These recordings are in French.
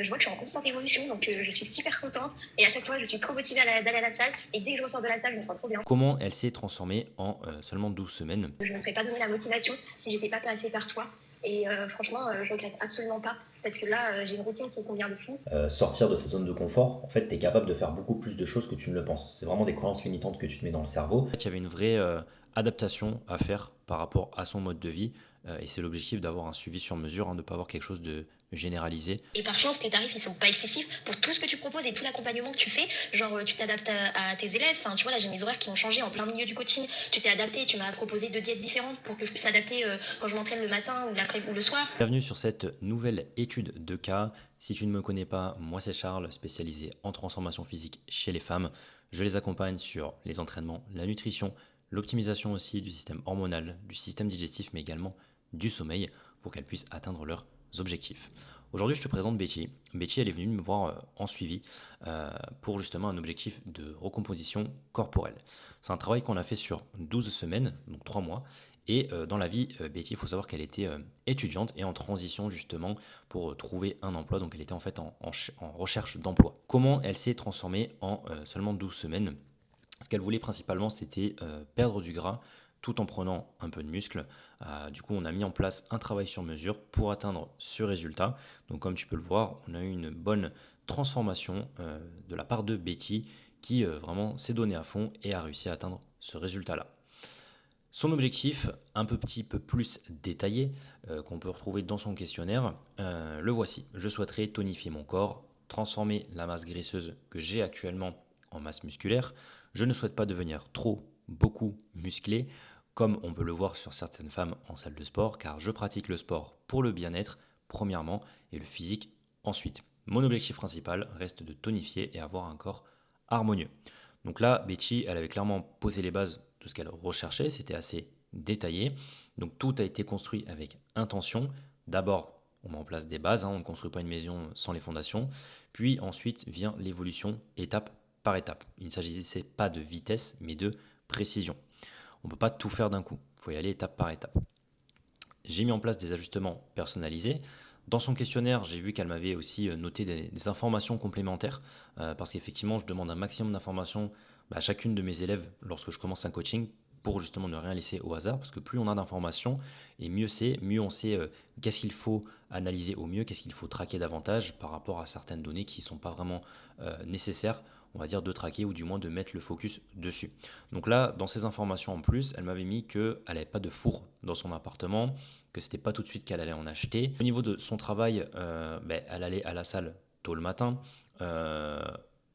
je vois que je suis en constante évolution, donc je suis super contente. Et à chaque fois, je suis trop motivée d'aller à la salle. Et dès que je ressors de la salle, je me sens trop bien. Comment elle s'est transformée en seulement 12 semaines? Je ne me serais pas donné la motivation si j'étais pas passée par toi. Et franchement, je regrette absolument pas. Parce que là, j'ai une routine qui me convient de fou. Sortir de cette zone de confort, en fait, tu es capable de faire beaucoup plus de choses que tu ne le penses. C'est vraiment des croyances limitantes que tu te mets dans le cerveau. En fait, il y avait une vraie adaptation à faire par rapport à son mode de vie. Et c'est l'objectif d'avoir un suivi sur mesure, hein, de ne pas avoir quelque chose de généralisé. Et par chance, tes tarifs, ils sont pas excessifs pour tout ce que tu proposes et tout l'accompagnement que tu fais. Genre, tu t'adaptes à tes élèves. Enfin, tu vois, là, j'ai mes horaires qui ont changé en plein milieu du coaching. Tu t'es adapté, tu m'as proposé deux diètes différentes pour que je puisse adapter quand je m'entraîne le matin ou l'après ou le soir. Bienvenue sur cette nouvelle étude de cas. Si tu ne me connais pas, moi c'est Charles, spécialisé en transformation physique chez les femmes. Je les accompagne sur les entraînements, la nutrition, l'optimisation aussi du système hormonal, du système digestif, mais également du sommeil pour qu'elles puissent atteindre leurs objectifs. Aujourd'hui, je te présente Betty. Betty, elle est venue me voir en suivi pour justement un objectif de recomposition corporelle. C'est un travail qu'on a fait sur 12 semaines, donc 3 mois. Et dans la vie, Betty, il faut savoir qu'elle était étudiante et en transition justement pour trouver un emploi. Donc elle était en fait en recherche d'emploi. Comment elle s'est transformée en seulement 12 semaines? Ce qu'elle voulait principalement, c'était perdre du gras tout en prenant un peu de muscle. Du coup, on a mis en place un travail sur mesure pour atteindre ce résultat. Donc comme tu peux le voir, on a eu une bonne transformation de la part de Betty qui vraiment s'est donnée à fond et a réussi à atteindre ce résultat-là. Son objectif, un petit peu plus détaillé, qu'on peut retrouver dans son questionnaire, le voici. Je souhaiterais tonifier mon corps, transformer la masse graisseuse que j'ai actuellement en masse musculaire. Je ne souhaite pas devenir trop, beaucoup musclé, comme on peut le voir sur certaines femmes en salle de sport, car je pratique le sport pour le bien-être, premièrement, et le physique ensuite. Mon objectif principal reste de tonifier et avoir un corps harmonieux. Donc là, Betty, elle avait clairement posé les bases de ce qu'elle recherchait, c'était assez détaillé. Donc tout a été construit avec intention. D'abord, on met en place des bases, hein, on ne construit pas une maison sans les fondations. Puis ensuite vient l'évolution étape par étape. Il ne s'agissait pas de vitesse, mais de précision. On ne peut pas tout faire d'un coup, il faut y aller étape par étape. J'ai mis en place des ajustements personnalisés. Dans son questionnaire, j'ai vu qu'elle m'avait aussi noté des informations complémentaires, parce qu'effectivement, je demande un maximum d'informations à chacune de mes élèves lorsque je commence un coaching, pour justement ne rien laisser au hasard, parce que plus on a d'informations, et mieux c'est, mieux on sait qu'est-ce qu'il faut analyser au mieux, qu'est-ce qu'il faut traquer davantage par rapport à certaines données qui ne sont pas vraiment nécessaires, on va dire, de traquer ou du moins de mettre le focus dessus. Donc là, dans ces informations en plus, elle m'avait mis qu'elle n'avait pas de four dans son appartement, que c'était pas tout de suite qu'elle allait en acheter. Au niveau de son travail, elle allait à la salle tôt le matin.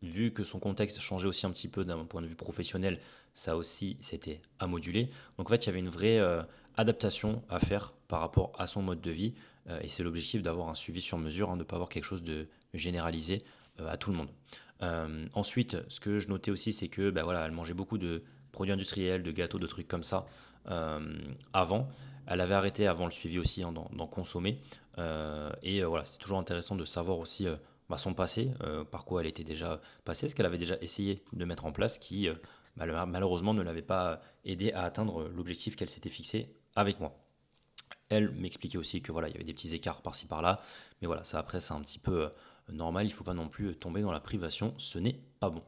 Vu que son contexte changeait aussi un petit peu d'un point de vue professionnel, ça aussi c'était à moduler. Donc en fait, il y avait une vraie adaptation à faire par rapport à son mode de vie. Et c'est l'objectif d'avoir un suivi sur mesure, hein, de ne pas avoir quelque chose de généralisé à tout le monde. Ensuite, ce que je notais aussi, c'est que voilà, elle mangeait beaucoup de produits industriels, de gâteaux, de trucs comme ça avant. Elle avait arrêté avant le suivi aussi, hein, d'en consommer. Voilà, c'est toujours intéressant de savoir aussi son passé, par quoi elle était déjà passée, ce qu'elle avait déjà essayé de mettre en place, qui malheureusement ne l'avait pas aidé à atteindre l'objectif qu'elle s'était fixé avec moi. Elle m'expliquait aussi que voilà, il y avait des petits écarts par-ci par-là, mais voilà, ça après c'est un petit peu normal, il ne faut pas non plus tomber dans la privation, ce n'est pas bon.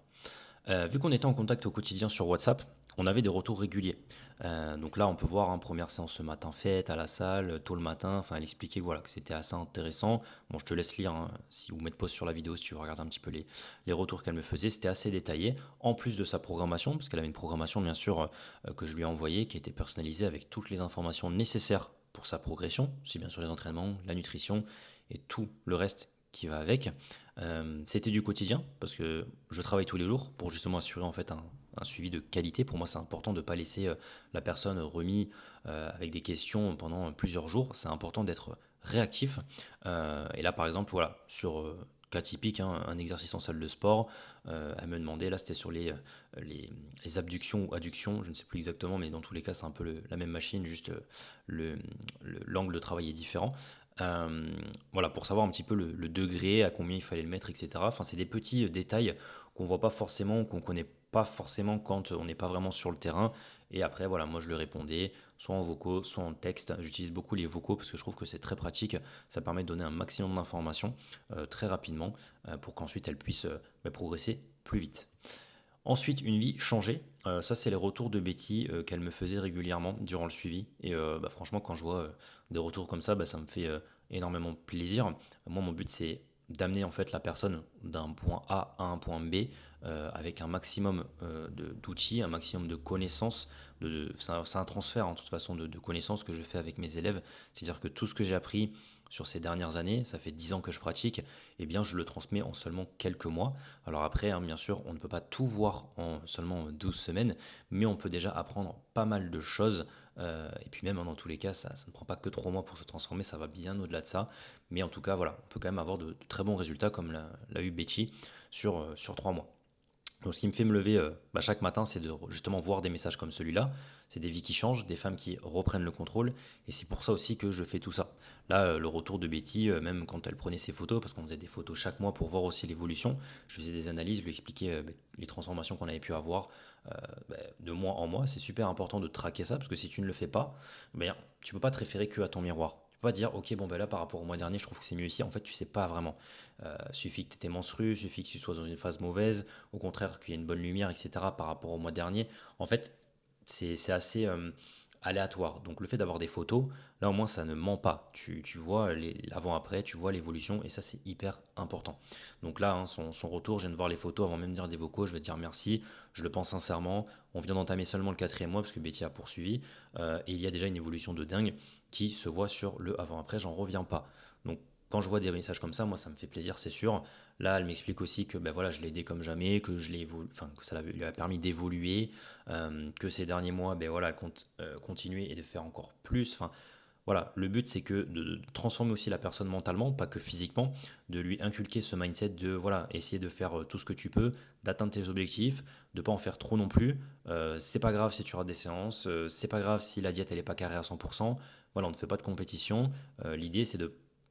Vu qu'on était en contact au quotidien sur WhatsApp, on avait des retours réguliers. Donc là, on peut voir, hein, première séance ce matin faite à la salle, tôt le matin. Enfin, elle expliquait voilà, que c'était assez intéressant. Bon, je te laisse lire, hein, si vous mettez pause sur la vidéo, si tu veux regarder un petit peu les retours qu'elle me faisait. C'était assez détaillé, en plus de sa programmation, parce qu'elle avait une programmation, bien sûr, que je lui ai envoyée, qui était personnalisée avec toutes les informations nécessaires pour sa progression, aussi bien sur les entraînements, la nutrition et tout le reste qui va avec. C'était du quotidien parce que je travaille tous les jours pour justement assurer en fait un suivi de qualité. Pour moi, c'est important de ne pas laisser la personne remise avec des questions pendant plusieurs jours. C'est important d'être réactif. Et là, par exemple, voilà, sur cas typique, hein, un exercice en salle de sport, elle me demandait, là c'était sur les abductions ou adductions, je ne sais plus exactement, mais dans tous les cas c'est un peu la même machine, juste l'angle de travail est différent. Voilà, pour savoir un petit peu le degré, à combien il fallait le mettre, etc. Enfin, c'est des petits détails qu'on voit pas forcément, qu'on connaît pas forcément quand on n'est pas vraiment sur le terrain. Et après, voilà, moi je lui répondais, soit en vocaux, soit en texte. J'utilise beaucoup les vocaux parce que je trouve que c'est très pratique. Ça permet de donner un maximum d'informations très rapidement pour qu'ensuite elle puisse progresser plus vite. Ensuite, une vie changée. Ça, c'est les retours de Betty qu'elle me faisait régulièrement durant le suivi. Et franchement, quand je vois des retours comme ça, ça me fait énormément plaisir. Moi, mon but, c'est d'amener en fait la personne d'un point A à un point B avec un maximum d'outils, un maximum de connaissances. C'est un transfert, en toute façon, de connaissances que je fais avec mes élèves. C'est-à-dire que tout ce que j'ai appris sur ces dernières années, ça fait 10 ans que je pratique, eh bien je le transmets en seulement quelques mois. Alors après, hein, bien sûr, on ne peut pas tout voir en seulement 12 semaines, mais on peut déjà apprendre pas mal de choses. Et puis même, hein, dans tous les cas, ça ne prend pas que 3 mois pour se transformer, ça va bien au-delà de ça. Mais en tout cas, voilà, on peut quand même avoir de très bons résultats comme l'a eu Betty sur 3 mois. Donc, ce qui me fait me lever chaque matin, c'est de justement voir des messages comme celui-là. C'est des vies qui changent, des femmes qui reprennent le contrôle. Et c'est pour ça aussi que je fais tout ça. Là, le retour de Betty, même quand elle prenait ses photos, parce qu'on faisait des photos chaque mois pour voir aussi l'évolution, je faisais des analyses, je lui expliquais les transformations qu'on avait pu avoir de mois en mois. C'est super important de traquer ça, parce que si tu ne le fais pas, tu ne peux pas te référer que à ton miroir. Tu peux pas dire, ok, bon, là, par rapport au mois dernier, je trouve que c'est mieux ici. En fait, tu sais pas vraiment. Suffit que tu étais menstrué, suffit que tu sois dans une phase mauvaise, au contraire qu'il y ait une bonne lumière, etc. par rapport au mois dernier. En fait, c'est assez aléatoire. Donc le fait d'avoir des photos, là au moins ça ne ment pas. Tu vois l'avant-après, tu vois l'évolution et ça c'est hyper important. Donc là, hein, son retour, je viens de voir les photos avant même de dire des vocaux, je vais te dire merci, je le pense sincèrement. On vient d'entamer seulement le 4e mois parce que Betty a poursuivi et il y a déjà une évolution de dingue qui se voit sur le avant-après, j'en reviens pas. Donc quand je vois des messages comme ça, moi ça me fait plaisir, c'est sûr. Là, elle m'explique aussi que voilà, je l'ai aidé comme jamais, que que ça lui a permis d'évoluer, que ces derniers mois, voilà, elle compte continuer et de faire encore plus. Enfin, voilà, le but c'est que de transformer aussi la personne mentalement, pas que physiquement, de lui inculquer ce mindset de voilà, essayer de faire tout ce que tu peux, d'atteindre tes objectifs, de pas en faire trop non plus. C'est pas grave si tu rates des séances, c'est pas grave si la diète elle est pas carrée à 100%. Voilà, on ne fait pas de compétition. L'idée c'est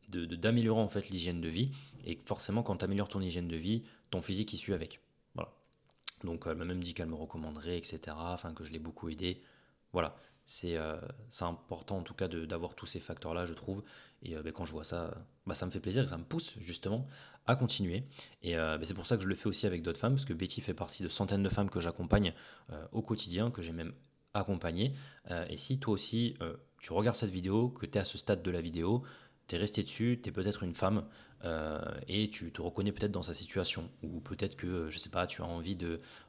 d'améliorer en fait l'hygiène de vie et forcément quand tu améliores ton hygiène de vie, ton physique y suit avec. Voilà. Donc elle m'a même dit qu'elle me recommanderait, etc. Enfin que je l'ai beaucoup aidé. Voilà. C'est important en tout cas d'avoir tous ces facteurs-là, je trouve. Et quand je vois ça, ça me fait plaisir et ça me pousse justement à continuer. Et c'est pour ça que je le fais aussi avec d'autres femmes, parce que Betty fait partie de centaines de femmes que j'accompagne au quotidien, que j'ai même accompagnées. Et si toi aussi, tu regardes cette vidéo, que tu es à ce stade de la vidéo, tu es resté dessus, tu es peut-être une femme et tu te reconnais peut-être dans sa situation, ou peut-être que, je sais pas, tu as envie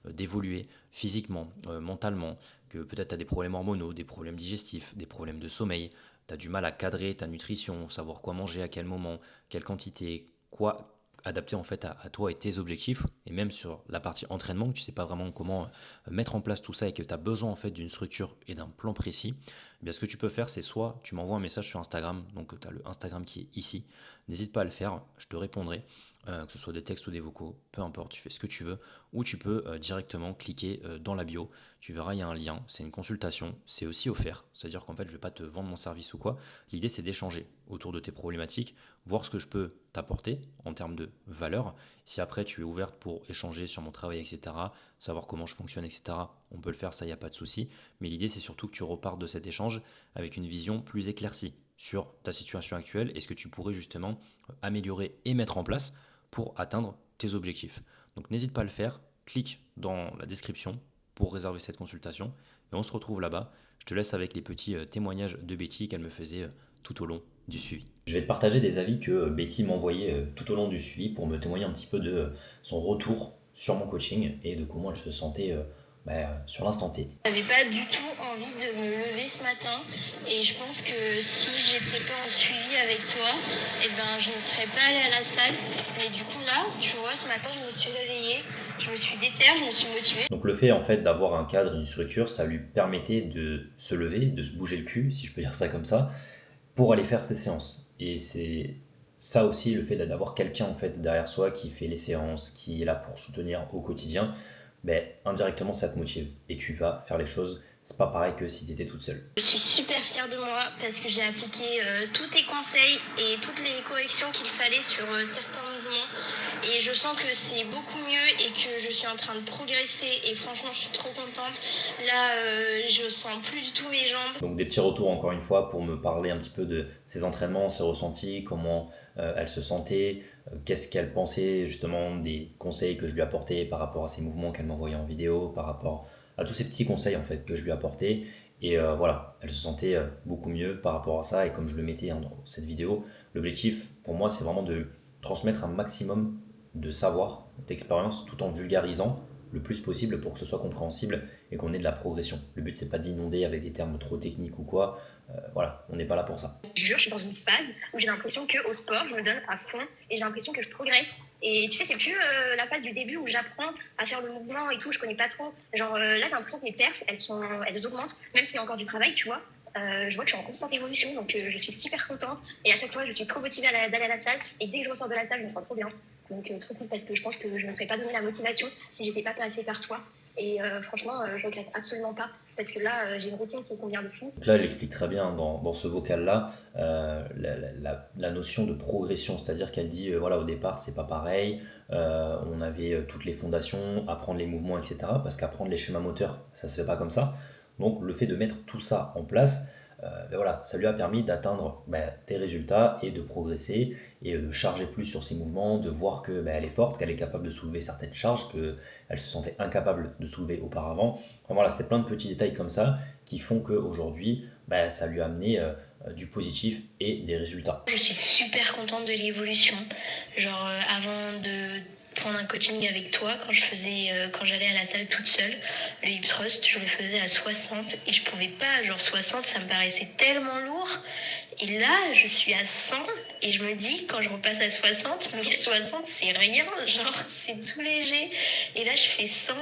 d'évoluer physiquement, mentalement, que peut-être tu as des problèmes hormonaux, des problèmes digestifs, des problèmes de sommeil, tu as du mal à cadrer ta nutrition, savoir quoi manger, à quel moment, quelle quantité, quoi adapter en fait à toi et tes objectifs, et même sur la partie entraînement, que tu sais pas vraiment comment mettre en place tout ça et que tu as besoin en fait d'une structure et d'un plan précis. Eh bien, ce que tu peux faire, c'est soit tu m'envoies un message sur Instagram, donc tu as le Instagram qui est ici, n'hésite pas à le faire, je te répondrai, que ce soit des textes ou des vocaux, peu importe, tu fais ce que tu veux, ou tu peux directement cliquer dans la bio, tu verras, il y a un lien, c'est une consultation, c'est aussi offert, c'est-à-dire qu'en fait, je ne vais pas te vendre mon service ou quoi, l'idée c'est d'échanger autour de tes problématiques, voir ce que je peux t'apporter en termes de valeur, si après tu es ouverte pour échanger sur mon travail, etc., savoir comment je fonctionne, etc., on peut le faire, ça, il n'y a pas de souci, mais l'idée c'est surtout que tu repartes de cet échange avec une vision plus éclaircie sur ta situation actuelle et ce que tu pourrais justement améliorer et mettre en place pour atteindre tes objectifs. Donc n'hésite pas à le faire, clique dans la description pour réserver cette consultation et on se retrouve là-bas. Je te laisse avec les petits témoignages de Betty qu'elle me faisait tout au long du suivi. Je vais te partager des avis que Betty m'envoyait tout au long du suivi pour me témoigner un petit peu de son retour sur mon coaching et de comment elle se sentait sur l'instant T. J'avais pas du tout envie de me lever ce matin et je pense que si j'étais pas en suivi avec toi, je ne serais pas allée à la salle. Mais du coup là, tu vois, ce matin je me suis réveillée, je me suis déterre, je me suis motivée. Donc le fait en fait d'avoir un cadre, une structure, ça lui permettait de se lever, de se bouger le cul, si je peux dire ça comme ça, pour aller faire ses séances. Et c'est ça aussi le fait d'avoir quelqu'un en fait derrière soi qui fait les séances, qui est là pour soutenir au quotidien, indirectement ça te motive et tu vas faire les choses. C'est pas pareil que si tu étais toute seule. Je suis super fière de moi parce que j'ai appliqué tous tes conseils et toutes les corrections qu'il fallait sur certains mouvement. Et je sens que c'est beaucoup mieux et que je suis en train de progresser. Et franchement, je suis trop contente. Là, je sens plus du tout mes jambes. Donc des petits retours encore une fois pour me parler un petit peu de ses entraînements, ses ressentis, comment elle se sentait, qu'est-ce qu'elle pensait justement des conseils que je lui apportais par rapport à ses mouvements qu'elle m'envoyait en vidéo, par rapport à tous ces petits conseils en fait que je lui apportais. Et voilà, elle se sentait beaucoup mieux par rapport à ça. Et comme je le mettais hein, dans cette vidéo, l'objectif pour moi c'est vraiment de transmettre un maximum de savoir, d'expérience, tout en vulgarisant le plus possible pour que ce soit compréhensible et qu'on ait de la progression. Le but, c'est pas d'inonder avec des termes trop techniques ou quoi. Voilà, on n'est pas là pour ça. Je jure, je suis dans une phase où j'ai l'impression qu'au sport, je me donne à fond et j'ai l'impression que je progresse. Et tu sais, c'est plus la phase du début où j'apprends à faire le mouvement et tout, je connais pas trop. Genre là, j'ai l'impression que mes perfs, elles augmentent, même s'il y a encore du travail, tu vois. Je vois que je suis en constante évolution, donc je suis super contente. Et à chaque fois, je suis trop motivée d'aller à la salle. Et dès que je ressors de la salle, je me sens trop bien. Donc trop cool parce que je pense que je ne me serais pas donné la motivation si j'étais pas passée par toi. Et franchement, je regrette absolument pas parce que là, j'ai une routine qui me convient de fou. Donc là, elle explique très bien dans ce vocal-là la notion de progression, c'est-à-dire qu'elle dit voilà, au départ, c'est pas pareil, on avait toutes les fondations, apprendre les mouvements, etc. Parce qu'apprendre les schémas moteurs, ça se fait pas comme ça. Donc le fait de mettre tout ça en place, voilà, ça lui a permis d'atteindre des résultats et de progresser et de charger plus sur ses mouvements, de voir que elle est forte, qu'elle est capable de soulever certaines charges qu'elle se sentait incapable de soulever auparavant. Enfin, voilà, c'est plein de petits détails comme ça qui font qu'aujourd'hui, ça lui a amené du positif et des résultats. Je suis super contente de l'évolution. Genre avant de prendre un coaching avec toi, quand j'allais à la salle toute seule, le hip thrust, je le faisais à 60 et je pouvais pas, genre 60, ça me paraissait tellement lourd. Et là, je suis à 100 et je me dis, quand je repasse à 60, mais 60 c'est rien, genre c'est tout léger. Et là, je fais 100,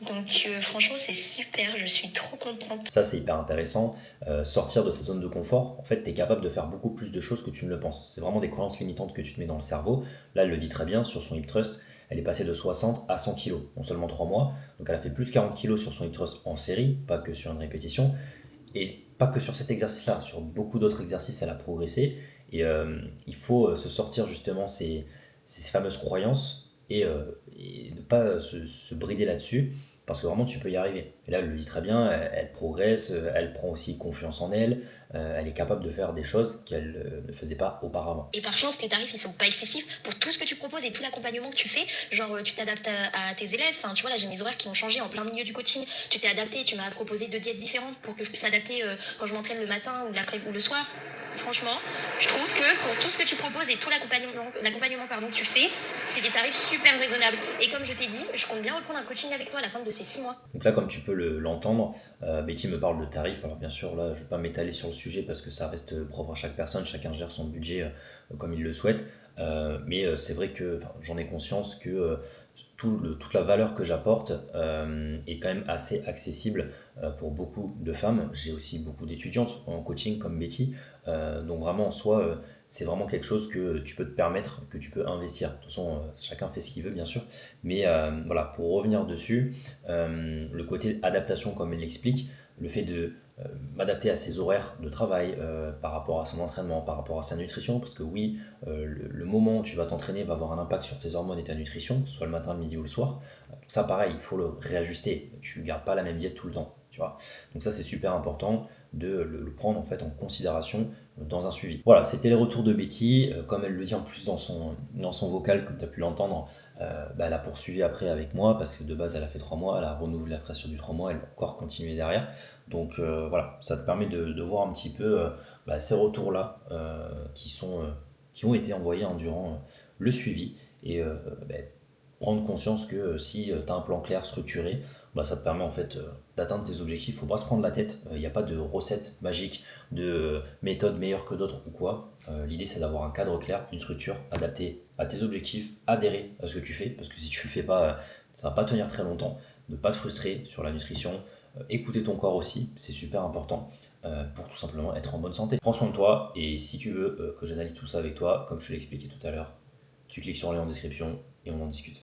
donc franchement, c'est super, je suis trop contente. Ça, c'est hyper intéressant. Sortir de sa zone de confort, en fait, tu es capable de faire beaucoup plus de choses que tu ne le penses. C'est vraiment des croyances limitantes que tu te mets dans le cerveau. Là, elle le dit très bien sur son hip thrust. Elle est passée de 60 à 100 kg en seulement 3 mois. Donc, elle a fait plus de 40 kg sur son hip thrust en série, pas que sur une répétition. Et pas que sur cet exercice-là, sur beaucoup d'autres exercices, elle a progressé. Et il faut se sortir justement ces fameuses croyances et ne pas se brider là-dessus, parce que vraiment tu peux y arriver. Et là, elle le dit très bien, elle progresse, elle prend aussi confiance en elle, elle est capable de faire des choses qu'elle ne faisait pas auparavant. Et par chance, tes tarifs, ils sont pas excessifs pour tout ce que tu proposes et tout l'accompagnement que tu fais. Genre, tu t'adaptes à tes élèves. Enfin, tu vois, là, j'ai mes horaires qui ont changé en plein milieu du coaching. Tu t'es adapté, tu m'as proposé 2 diètes différentes pour que je puisse adapter quand je m'entraîne le matin ou le soir. Franchement, je trouve que pour tout ce que tu proposes et tout l'accompagnement que tu fais, c'est des tarifs super raisonnables. Et comme je t'ai dit, je compte bien reprendre un coaching avec toi à la fin de ces 6 mois. Donc là, comme tu peux l'entendre, Betty me parle de tarifs. Alors bien sûr, là, je ne vais pas m'étaler sur le sujet parce que ça reste propre à chaque personne, chacun gère son budget comme il le souhaite. Mais c'est vrai que j'en ai conscience que toute la valeur que j'apporte est quand même assez accessible pour beaucoup de femmes. J'ai aussi beaucoup d'étudiantes en coaching comme Betty. Donc vraiment en soi, c'est vraiment quelque chose que tu peux te permettre, que tu peux investir. De toute façon, chacun fait ce qu'il veut bien sûr. Mais voilà, pour revenir dessus, le côté adaptation comme elle l'explique, le fait de m'adapter à ses horaires de travail, par rapport à son entraînement, par rapport à sa nutrition, parce que oui, le moment où tu vas t'entraîner va avoir un impact sur tes hormones et ta nutrition, que ce soit le matin, le midi ou le soir. Tout ça pareil, il faut le réajuster. Tu ne gardes pas la même diète tout le temps. Tu vois. Donc ça c'est super important de le prendre en fait en considération dans un suivi. Voilà, c'était les retours de Betty. Comme elle le dit en plus dans son vocal, comme tu as pu l'entendre, elle a poursuivi après avec moi parce que de base elle a fait 3 mois, elle a renouvelé après sur du 3 mois, elle va encore continuer derrière. Donc voilà, ça te permet de voir un petit peu ces retours-là qui ont été envoyés durant le suivi et prendre conscience que si tu as un plan clair, structuré, ça te permet en fait d'atteindre tes objectifs. Faut pas se prendre la tête, il n'y a pas de recette magique, de méthode meilleure que d'autres ou quoi. L'idée c'est d'avoir un cadre clair, une structure adaptée à tes objectifs, adhérer à ce que tu fais, parce que si tu le fais pas, ça va pas tenir très longtemps. Ne pas te frustrer sur la nutrition, écouter ton corps aussi, c'est super important. Pour tout simplement être en bonne santé. Prends soin de toi et si tu veux que j'analyse tout ça avec toi, comme je te l'ai expliqué tout à l'heure, tu cliques sur le lien en description et on en discute.